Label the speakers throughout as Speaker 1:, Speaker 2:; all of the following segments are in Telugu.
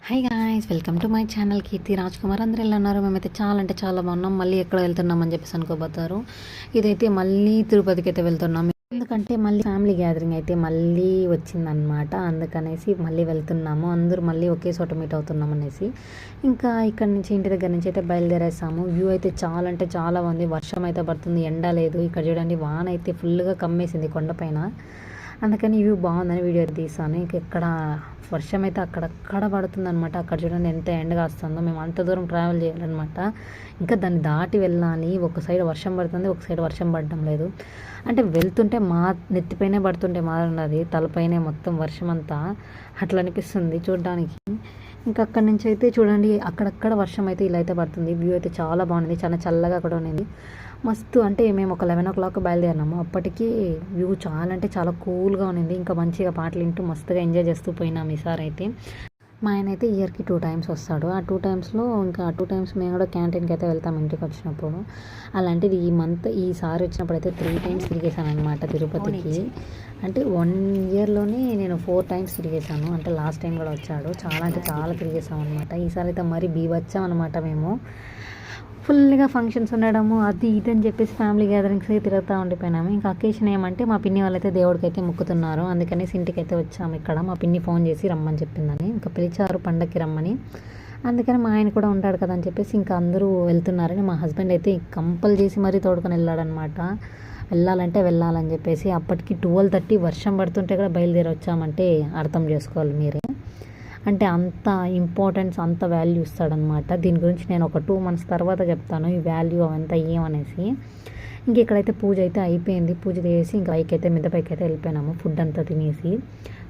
Speaker 1: Hi guys, welcome to my channel Keerthi Raj Kumar. అందరూ ఎలా ఉన్నారు? మేమైతే చాలా అంటే చాలా బాగున్నాం. మళ్ళీ ఎక్కడ వెళ్తున్నామని చెప్పేసి అనుకోబోతారు. ఇదైతే మళ్ళీ తిరుపతికి అయితే వెళ్తున్నాం. ఎందుకంటే మళ్ళీ ఫ్యామిలీ గ్యాదరింగ్ అయితే మళ్ళీ వచ్చిందనమాట. అందుకనేసి మళ్ళీ వెళ్తున్నాము. అందరూ మళ్ళీ ఒకే చోట మీట్ అవుతున్నాం అనేసి ఇంకా ఇక్కడ నుంచి ఇంటి దగ్గర నుంచి అయితే బయలుదేరేసాము. వ్యూ అయితే చాలా అంటే చాలా బాగుంది. వర్షం అయితే పడుతుంది, ఎండ లేదు. ఇక్కడ చూడండి, వాన అయితే ఫుల్గా కమ్మేసింది కొండపైన. అందుకని వ్యూ బాగుందని వీడియో తీసాను. ఇక్కడ వర్షం అయితే అక్కడక్కడ పడుతుందనమాట. అక్కడ చూడండి ఎంత ఎండ కాస్తుందో. మేము అంత దూరం ట్రావెల్ చేయాలన్నమాట. ఇంకా దాన్ని దాటి వెళ్ళాలి. ఒక సైడ్ వర్షం పడుతుంది, ఒక సైడ్ వర్షం పడడం లేదు. అంటే వెళ్తుంటే మా నెత్తిపైనే పడుతుంటే మారున్నది, తలపైనే మొత్తం వర్షం అంతా అట్లా అనిపిస్తుంది చూడడానికి. ఇంకా అక్కడి నుంచి అయితే చూడండి, అక్కడక్కడ వర్షం అయితే ఇలా అయితే పడుతుంది. వ్యూ అయితే చాలా బాగుంది, చాలా చల్లగా కూడా ఉన్నది. మస్తు అంటే మేము ఒక 11 o'clock బయలుదేరినాము. అప్పటికి వ్యూ చాలా అంటే చాలా కూల్గా ఉన్నింది. ఇంకా మంచిగా పాటలు వింటూ మస్తుగా ఎంజాయ్ చేస్తూ పోయినాం ఈసారి అయితే. మా ఆయన అయితే ఇయర్కి 2 times వస్తాడు. ఆ 2 timesలో ఇంకా 2 times మేము కూడా క్యాంటీన్కి అయితే వెళ్తాం ఇంటికి వచ్చినప్పుడు. అలాంటిది ఈసారి వచ్చినప్పుడు అయితే 3 times తిరిగేసాను అనమాట తిరుపతికి. అంటే 1 yearలోనే నేను 4 times తిరిగేసాను. అంటే లాస్ట్ టైం కూడా వచ్చాడు. చాలా అంటే చాలా తిరిగేసాం అనమాట. ఈసారి అయితే మరీ బీభత్సం అనమాట. మేము ఫుల్గా ఫంక్షన్స్ ఉండడము అది ఇది అని చెప్పేసి ఫ్యామిలీ గ్యాదరింగ్స్ తిరుగుతూ ఉండిపోయినాము. ఇంకా అకేషన్ ఏమంటే మా పిన్ని వాళ్ళైతే దేవుడికి అయితే మొక్కుతున్నారు. అందుకనేసి ఇంటికి అయితే వచ్చాము. ఇక్కడ మా పిన్ని ఫోన్ చేసి రమ్మని చెప్పిందని, ఇంకా పిలిచారు పండక్కి రమ్మని. అందుకని మా ఆయన కూడా ఉంటాడు కదా అని చెప్పేసి ఇంకా అందరూ వెళ్తున్నారని మా హస్బెండ్ అయితే కంపల్ చేసి మరీ తోడుకొని వెళ్ళాడనమాట. వెళ్ళాలని చెప్పేసి. అప్పటికి 12:30 వర్షం పడుతుంటే కూడా బయలుదేరి వచ్చామంటే అర్థం చేసుకోవాలి మీరే. అంటే అంత ఇంపార్టెన్స్, అంత వాల్యూ ఇస్తాడనమాట. దీని గురించి నేను ఒక 2 months తర్వాత చెప్తాను ఈ వాల్యూ అవంతా ఏమనేసి. ఇంక ఇక్కడైతే పూజ అయితే అయిపోయింది. పూజ చేసి ఇంకా మిద్దపైకి అయితే వెళ్ళిపోయినాము. ఫుడ్ అంతా తినేసి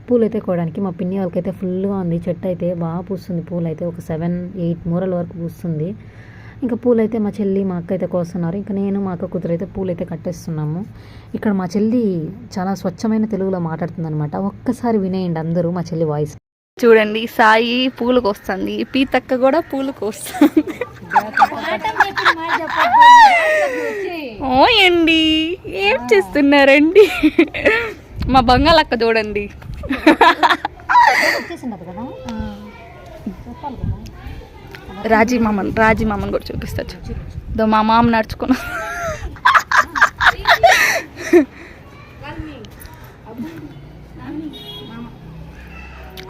Speaker 1: పూలు అయితే కోయడానికి మా పిన్ని వాళ్ళకైతే ఫుల్గా ఉంది. చెట్టు అయితే బాగా పూస్తుంది. పూలు అయితే ఒక 7-8 మూరల వరకు పూస్తుంది. ఇంకా పూలు అయితే మా చెల్లి మా అక్క అయితే కోస్తున్నారు. ఇంకా నేను మా అక్క కూతురు అయితే పూలు అయితే కట్టేస్తున్నాము. ఇక్కడ మా చెల్లి చాలా స్వచ్ఛమైన తెలుగులో మాట్లాడుతుంది అనమాట. ఒక్కసారి వినేయండి అందరూ మా చెల్లి వాయిస్.
Speaker 2: చూడండి, సాయి పూలు కోస్తుంది, పీతక్క కూడా పూలు కోస్తుంది. ఓయండి, ఏం చేస్తున్నారండి? మా బంగాళక్క చూడండి. రాజీ మామని కూడా చూపిస్తా. మా మామ నడుచుకున్నా.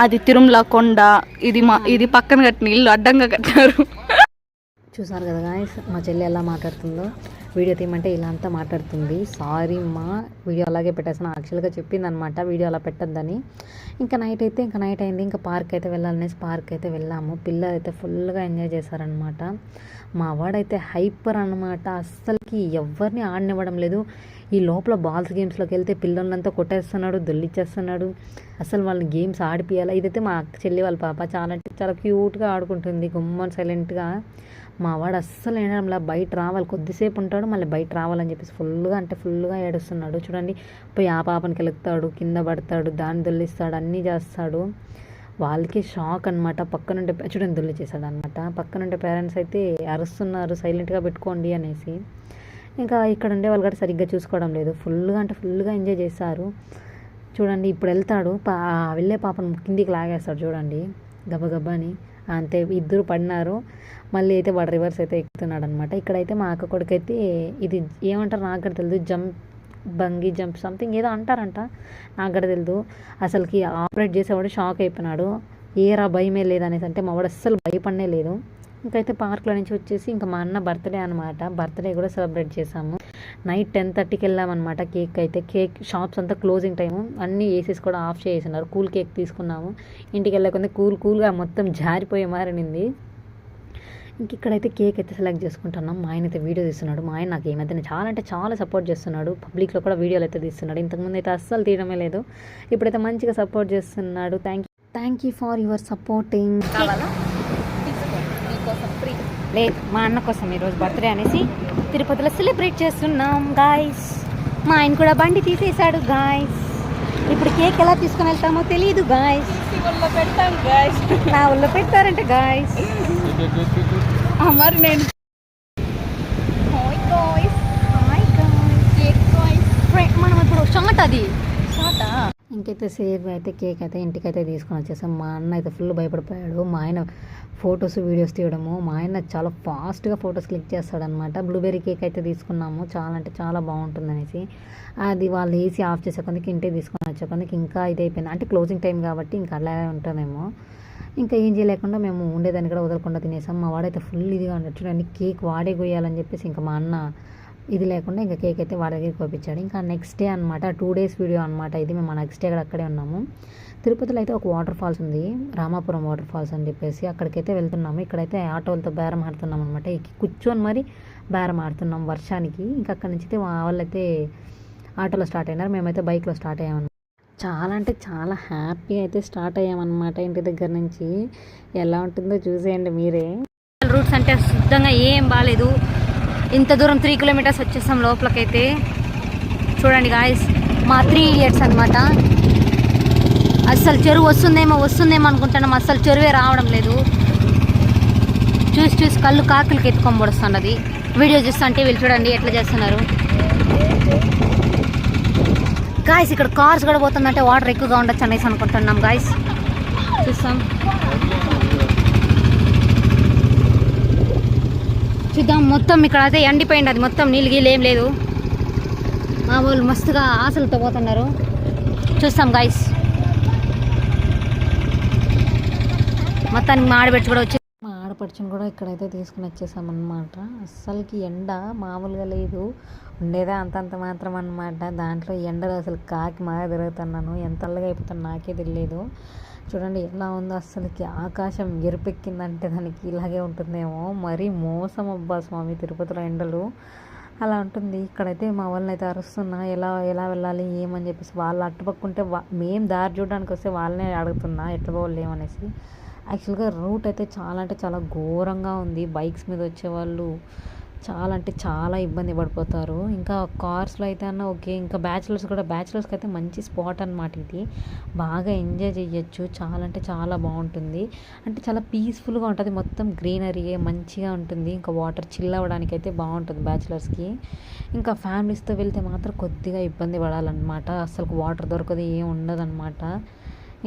Speaker 2: అది తిరుమల కొండ. ఇది పక్కన కట్టిన ఇల్లు అడ్డంగా కట్టారు.
Speaker 1: చూసారు కదా గాయ్స్, మా చెల్లి ఎలా మాట్లాడుతుందో. వీడియో తీయమంటే ఇలా అంతా మాట్లాడుతుంది. సారీ మా వీడియో అలాగే పెట్టేసాను. యాక్చువల్గా చెప్పింది అనమాట వీడియో అలా పెట్టద్దని. ఇంకా నైట్ అయింది. ఇంకా పార్క్ అయితే వెళ్ళాలనేసి పార్క్ అయితే వెళ్ళాము. పిల్లలు అయితే ఫుల్గా ఎంజాయ్ చేశారనమాట. మా వాడైతే హైపర్ అనమాట. అస్సలకి ఎవరిని ఆడనివ్వడం లేదు. ఈ లోపల బాల్స్ గేమ్స్లోకి వెళ్తే పిల్లలంతా కొట్టేస్తున్నాడు, దొల్లిచ్చేస్తున్నాడు. అసలు వాళ్ళని గేమ్స్ ఆడిపియాలి. ఇదైతే మా చెల్లి వాళ్ళ పాప చాలా అంటే చాలా క్యూట్గా ఆడుకుంటుంది, గుమ్మని సైలెంట్గా. మా వాడు అస్సలు ఏడడంలా. బయట రావాలి, కొద్దిసేపు ఉంటాడు, మళ్ళీ బయట రావాలని చెప్పేసి ఫుల్గా ఏడుస్తున్నాడు. చూడండి, పోయి ఆ పాపని కెలుగుతాడు, కింద పడతాడు, దాన్ని దొల్లిస్తాడు, అన్నీ చేస్తాడు. వాళ్ళకి షాక్ అనమాట. పక్కనుంటే చూడండి దొల్లి చేశాడు అనమాట. పక్కనుంటే పేరెంట్స్ అయితే అరుస్తున్నారు సైలెంట్గా పెట్టుకోండి అనేసి. ఇంకా ఇక్కడ ఉండే వాళ్ళు కూడా సరిగ్గా చూసుకోవడం లేదు. ఫుల్గా ఎంజాయ్ చేశారు. చూడండి, ఇప్పుడు వెళ్తాడు, వెళ్ళే పాపను కిందికి లాగేస్తాడు చూడండి గబగబాని. అంతే, ఇద్దరు పడినారు. మళ్ళీ అయితే వాడు రివర్స్ అయితే ఎక్కుతున్నాడు అనమాట. ఇక్కడైతే మా అక్క కొడుకైతే ఇది ఏమంటారు నాకు కూడా తెలియదు, బంగీ జంప్ సంథింగ్ ఏదో అంటారంట, నాకు కూడా తెలియదు. అసలుకి ఆపరేట్ చేసేవాడు షాక్ అయిపోయినాడు. ఏరా భయమే లేదనేసి అంటే మా వాడు అస్సలు భయపడనే లేదు. ఇంకైతే పార్క్లో నుంచి వచ్చేసి ఇంకా మా అన్న బర్త్డే అనమాట. బర్త్డే కూడా సెలబ్రేట్ చేసాము. నైట్ 10:30కి వెళ్ళామన్నమాట. కేక్ షాప్స్ అంతా క్లోజింగ్ టైము, అన్నీ ఏసీస్ కూడా ఆఫ్ చేసేసినారు. కూల్ కేక్ తీసుకున్నాము. ఇంటికి వెళ్ళకుండా కూల్గా మొత్తం జారిపోయే మారినింది. ఇంక ఇక్కడైతే కేక్ అయితే సెలెక్ట్ చేసుకుంటున్నాం. మా ఆయన అయితే వీడియో తీస్తున్నాడు. మా ఆయన నాకు ఈ మధ్యన చాలా అంటే చాలా సపోర్ట్ చేస్తున్నాడు. పబ్లిక్లో కూడా వీడియోలు అయితే తీస్తున్నాడు. ఇంతకుముందు అయితే అస్సలు తీయడమే లేదు. ఇప్పుడైతే మంచిగా సపోర్ట్ చేస్తున్నాడు. Thank you for your supporting. లేదు, మా అన్న కోసం ఈరోజు బర్త్డే అనేసి తిరుపతిలో సెలబ్రేట్ చేస్తున్నాం గాయస్. మా ఆయన కూడా బండి తీసేశాడు గాయస్. ఇప్పుడు కేక్ ఎలా తీసుకుని వెళ్తామో తెలియదు గాయస్. నా ఊళ్ళో పెడతారంటే గాయస్.
Speaker 2: మరి నేను
Speaker 1: మనం ఇప్పుడు షార్ట్ అది షార్టా ఇంకైతే సేఫ్ అయితే కేక్ అయితే ఇంటికైతే తీసుకొని వచ్చేసాం. మా అన్న అయితే ఫుల్ భయపడిపోయాడు. మా ఆయన ఫొటోస్ వీడియోస్ తీయడము, మా ఆయన చాలా ఫాస్ట్గా ఫొటోస్ క్లిక్ చేస్తాడనమాట. బ్లూబెర్రీ కేక్ అయితే తీసుకున్నాము, చాలా అంటే చాలా బాగుంటుంది అనేసి. అది వాళ్ళు ఏసీ ఆఫ్ చేసే కొందికి ఇంటికి తీసుకొని వచ్చే కొందికి ఇంకా ఇది అయిపోయింది. అంటే క్లోజింగ్ టైం కాబట్టి ఇంకా అలా ఉంటుందేమో. ఇంకా ఏం చేయలేకుండా మేము ఉండేదాన్ని కూడా వదలకుండా తినేసాం. మా వాడైతే ఫుల్ ఇదిగా ఉన్నాడు చూడండి, కేక్ వాడే కొయ్యాలని చెప్పేసి ఇంకా మా అన్న ఇది లేకుండా ఇంకా కేక్ అయితే వాడి దగ్గరికి పంపించాడు. ఇంకా నెక్స్ట్ డే అనమాట, 2 days వీడియో అనమాట ఇది. మేము నెక్స్ట్ డే కూడా అక్కడే ఉన్నాము. తిరుపతిలో అయితే ఒక వాటర్ ఫాల్స్ ఉంది, రామాపురం వాటర్ ఫాల్స్ అని చెప్పేసి, అక్కడికైతే వెళ్తున్నాము. ఇక్కడైతే ఆటోలతో బేరం ఆడుతున్నాం అనమాట. కూర్చొని మరి బేరం ఆడుతున్నాం వర్షానికి. ఇంకా అక్కడి నుంచి అయితే వాళ్ళైతే ఆటోలో స్టార్ట్ అయినారు, మేమైతే బైక్లో స్టార్ట్ అయ్యామన్నమాట. చాలా అంటే చాలా హ్యాపీ అయితే స్టార్ట్ అయ్యామన్నమాట ఇంటి దగ్గర నుంచి. ఎలా ఉంటుందో చూసేయండి మీరే.
Speaker 3: రూట్స్ అంటే శుద్ధంగా ఏం బాగాలేదు. ఇంత దూరం 3 kilometers వచ్చేసాం లోపలికైతే. చూడండి గాయస్, మా 3 idiots అనమాట. అస్సలు చెరువు వస్తుందేమో అనుకుంటున్నాం, అస్సలు చెరువే రావడం లేదు. చూసి కళ్ళు కాకులకి ఎత్తుకొని పొడుస్తున్నది. వీడియో చూస్తుంటే వీళ్ళు చూడండి ఎట్లా చేస్తున్నారు. గాయస్ ఇక్కడ కార్స్ కూడా పోతుందంటే వాటర్ ఎక్కువగా ఉండొచ్చు అనేసి అనుకుంటున్నాం గాయస్. చూద్దాం. మొత్తం ఇక్కడ అయితే ఎండిపోయింది, అది మొత్తం నీళ్ళు గీళ్ళు ఏం లేదు. మా వాళ్ళు మస్తుగా ఆశలతో పోతున్నారు. చూస్తాం గాయస్. మొత్తానికి మా ఆడబెట్టి కూడా వచ్చి
Speaker 1: మా ఆడపడుచుని కూడా ఇక్కడైతే తీసుకుని వచ్చేసామన్నమాట. అస్సలకి ఎండ మామూలుగా లేదు, ఉండేదే అంతంత మాత్రం అనమాట. దాంట్లో ఎండలు అసలు కాకి మాగా తిరుగుతున్నాను, ఎంత అల్లగా అయిపోతాను నాకే తెలియదు. చూడండి ఎలా ఉందో, అస్సలకి ఆకాశం ఎరుపెక్కిందంటే దానికి ఇలాగే ఉంటుందేమో. మరీ మోసం అబ్బా స్వామి, తిరుపతిలో ఎండలు అలా ఉంటుంది. ఇక్కడైతే మా వాళ్ళని అయితే అరుస్తున్నా, ఎలా వెళ్ళాలి ఏమని చెప్పేసి. వాళ్ళు అట్టుపక్కుంటే మేము దారి చూడడానికి వస్తే వాళ్ళనే అడుగుతున్నా ఎట్లా పోవాలి ఏమనేసి. యాక్చువల్గా రూట్ అయితే చాలా అంటే చాలా ఘోరంగా ఉంది. బైక్స్ మీద వచ్చేవాళ్ళు చాలా అంటే చాలా ఇబ్బంది పడిపోతారు. ఇంకా కార్స్లో అయితే అన్న ఓకే. ఇంకా బ్యాచిలర్స్కి అయితే మంచి స్పాట్ అనమాట ఇది. బాగా ఎంజాయ్ చేయొచ్చు, చాలా అంటే చాలా బాగుంటుంది. అంటే చాలా పీస్ఫుల్గా ఉంటుంది, మొత్తం గ్రీనరీయే మంచిగా ఉంటుంది. ఇంకా వాటర్ చిల్ అవ్వడానికి అయితే బాగుంటుంది బ్యాచిలర్స్కి. ఇంకా ఫ్యామిలీస్తో వెళ్తే మాత్రం కొద్దిగా ఇబ్బంది పడాలన్నమాట. అసలు వాటర్ దొరకదు, ఏం ఉండదన్నమాట.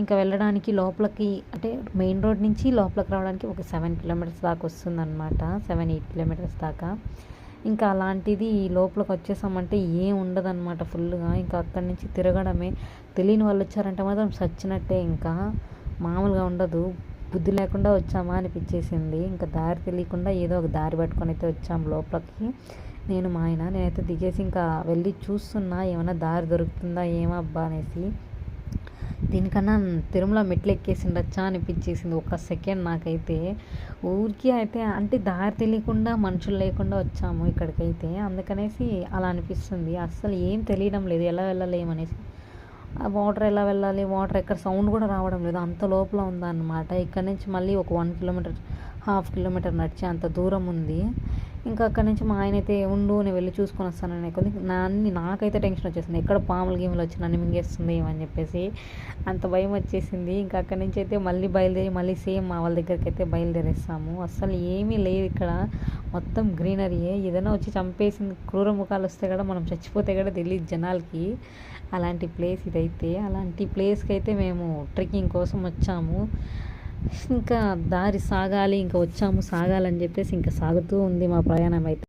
Speaker 1: ఇంకా వెళ్ళడానికి లోపలికి అంటే మెయిన్ రోడ్ నుంచి లోపలికి రావడానికి ఒక 7 kilometers దాకా వస్తుందన్నమాట, 7-8 kilometers దాకా. ఇంకా అలాంటిది లోపలికి వచ్చేసామంటే ఏం ఉండదన్నమాట ఫుల్గా. ఇంకా అక్కడి నుంచి తిరగడమే. తెలియని వాళ్ళు వచ్చారంటే మాత్రం చచ్చినట్టే, ఇంకా మామూలుగా ఉండదు. బుద్ధి లేకుండా వచ్చామా అనిపించేసింది. ఇంకా దారి తెలియకుండా ఏదో ఒక దారి పట్టుకొని అయితే వచ్చాము లోపలికి, నేను మా ఆయన. నేనైతే దిగేసి ఇంకా వెళ్ళి చూస్తున్నా ఏమైనా దారి దొరుకుతుందా ఏమబ్బా అనేసి. దీనికన్నా తిరుమల మెట్లు ఎక్కేసిండొచ్చా అనిపించేసింది ఒక సెకండ్ నాకైతే. ఊరికి అయితే అంటే దారి తెలియకుండా మనుషులు లేకుండా వచ్చాము ఇక్కడికైతే, అందుకనేసి అలా అనిపిస్తుంది. అస్సలు ఏం తెలియడం లేదు ఎలా వెళ్ళాలి ఏమనేసి. ఆ వాటర్ ఎలా వెళ్ళాలి, వాటర్ ఎక్కడ సౌండ్ కూడా రావడం లేదు, అంత లోపల ఉందన్నమాట. ఇక్కడ నుంచి మళ్ళీ ఒక 1 kilometer, 1/2 kilometer నడిచి అంత దూరం ఉంది. ఇంకా అక్కడి నుంచి మా ఆయన అయితే ఉండు నేను వెళ్ళి చూసుకొని వస్తానని కొద్ది నాకైతే టెన్షన్ వచ్చేసింది. ఎక్కడ పాములు గీములు వచ్చి నన్ను మింగేస్తుంది ఏమని చెప్పేసి అంత భయం వచ్చేసింది. ఇంకా అక్కడి నుంచి అయితే మళ్ళీ బయలుదేరి మళ్ళీ సేమ్ మా వాళ్ళ దగ్గరికి అయితే బయలుదేరేస్తాము. అస్సలు ఏమీ లేదు ఇక్కడ, మొత్తం గ్రీనరీయే. ఏదైనా వచ్చి చంపేసింది క్రూర ముఖాలు వస్తే కూడా మనం చచ్చిపోతే కూడా తెలియదు జనాలకి. అలాంటి ప్లేస్ ఇదైతే. అలాంటి ప్లేస్కి అయితే మేము ట్రెక్కింగ్ కోసం వచ్చాము. ఇంకా దారి సాగాలి, ఇంకా వచ్చాము సాగాలని చెప్పేసి ఇంకా సాగుతూ ఉంది మా ప్రయాణం అయితే.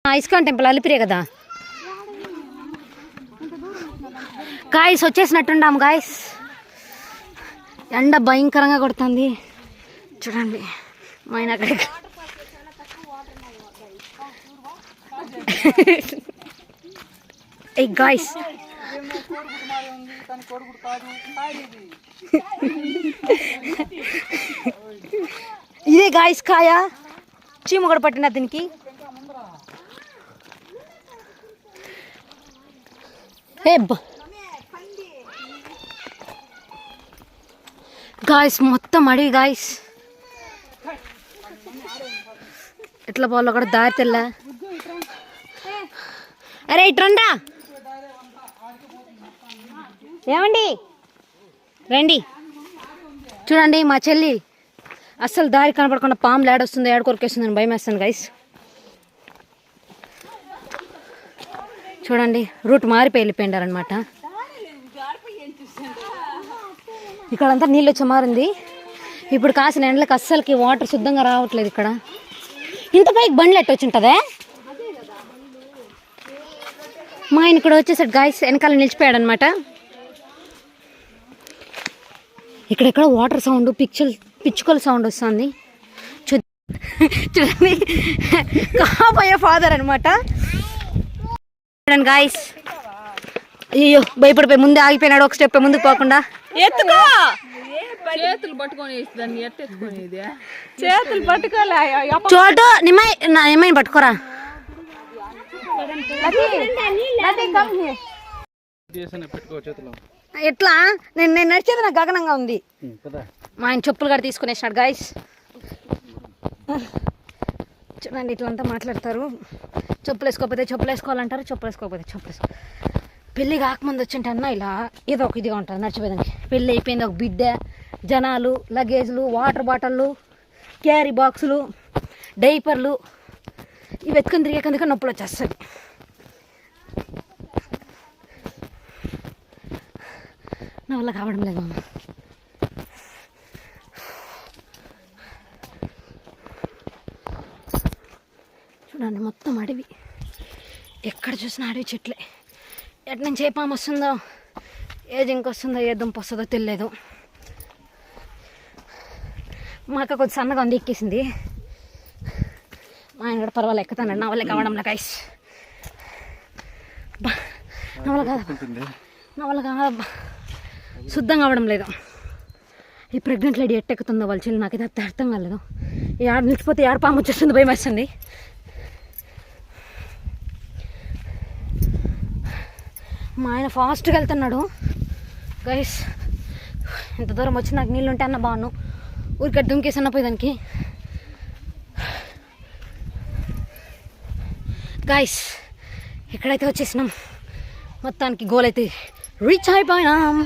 Speaker 3: ఇస్కాన్ టెంపుల్ అలిపిరే కదా గాయస్. వచ్చేసినట్టుండాము గాయస్. ఎండ భయంకరంగా కొడుతుంది చూడండి. మా ఆయన అక్కడ గాయస్ ఇదే గాయస్ కాయ చీమ కూడా పట్టిన దీనికి. గాయస్ మొత్తం అడివి గాయస్. ఎట్లా పోవాలో కూడా దారి తెల్ల. అరే ఇట్రండా, ఏమండి రండి. చూడండి మా చెల్లి అస్సలు దారి కనపడకుండా పాములు ఏడొస్తుంది ఏడ కొరికేస్తుందని భయం వేస్తుంది గైస్. చూడండి రూట్ మారిపోయి వెళ్ళిపోయిండారనమాట. ఇక్కడంతా నీళ్ళు వచ్చి మారింది. ఇప్పుడు కాసిన ఎండలకు అస్సలకి వాటర్ శుద్ధంగా రావట్లేదు. ఇక్కడ ఇంత పైకి బండ్లు ఎట్టు వచ్చి ఉంటుందే. మా ఆయన ఇక్కడ వచ్చేసాడు గాయస్, వెనకాల నిలిచిపోయాడు అనమాట. ఇక్కడెక్కడ వాటర్ సౌండ్, పిచ్చుకల సౌండ్ వస్తుంది. చూడండి కాబోయే ఫాదర్ అనమాట. చూడండి గాయస్, అయ్యో భయపడిపోయి ముందే ఆగిపోయినాడు, ఒక స్టెప్ ముందుకు పోకుండా.
Speaker 2: ఎత్తుకో, చేతులు పట్టుకొని దాన్ని ఎత్తెత్తుకునేది, చేతులు పట్టుకోలే.
Speaker 3: చోటు నిమ్మాయి పట్టుకోరా. ఎట్లా నేను నడిచేది నాకు గగనంగా ఉంది. మా ఆయన చెప్పులు కూడా తీసుకునేసినాడు గాయస్. చూడండి ఇట్లంతా మాట్లాడతారు. చెప్పులు వేసుకోకపోతే చెప్పులు వేసుకోవాలంటారు, చెప్పులు వేసుకోకపోతే చెప్పులు పెళ్ళి కాకముందు వచ్చింటే అన్న ఇలా ఏదో ఒక ఇదిగా ఉంటుంది నడిచిపోయేదానికి. పెళ్ళి అయిపోయింది, ఒక బిడ్డ, జనాలు, లగేజ్లు, వాటర్ బాటిళ్ళు, క్యారీ బాక్సులు, డైపర్లు ఇవి ఎత్తుకొని తిరిగేకందుకే నొప్పులు వచ్చేస్తుంది. నా వల్ల కావడం లేదు అమ్మ. చూడండి మొత్తం అడవి, ఎక్కడ చూసినా అడవి చెట్లే. ఎటు నుంచి ఏ పాము వస్తుందో, ఏ జింక వస్తుందో, ఏ దుంప వస్తుందో తెలియదు. మా అక్క కొంచెం సన్నగా ఉంది, ఎక్కేసింది. మా ఆయన కూడా పర్వాలేదు ఎక్కుతాను. నా వల్ల కావడంలో గైస్, నా వల్ల కాదబ్బా, శుద్ధం కావడం లేదు. ఈ ప్రెగ్నెంట్ లేడీ ఎట్టెక్కుతుందో వాళ్ళ చెల్లి నాకైతే అర్థం కాలేదు. ఏడ నిలిచిపోతే ఏడ పాము వచ్చేస్తుంది, భయం వేస్తుంది. మా ఆయన ఫాస్ట్గా వెళ్తున్నాడు గైస్. ఇంత దూరం వచ్చి నాకు నీళ్ళు ఉంటే అన్న బాగున్నాను, ఊరికే దుంకేసి అన్న పోయేదానికి. గైస్ ఎక్కడైతే వచ్చేసినాం, మొత్తానికి గోల్ అయితే రీచ్ అయిపోయినాం.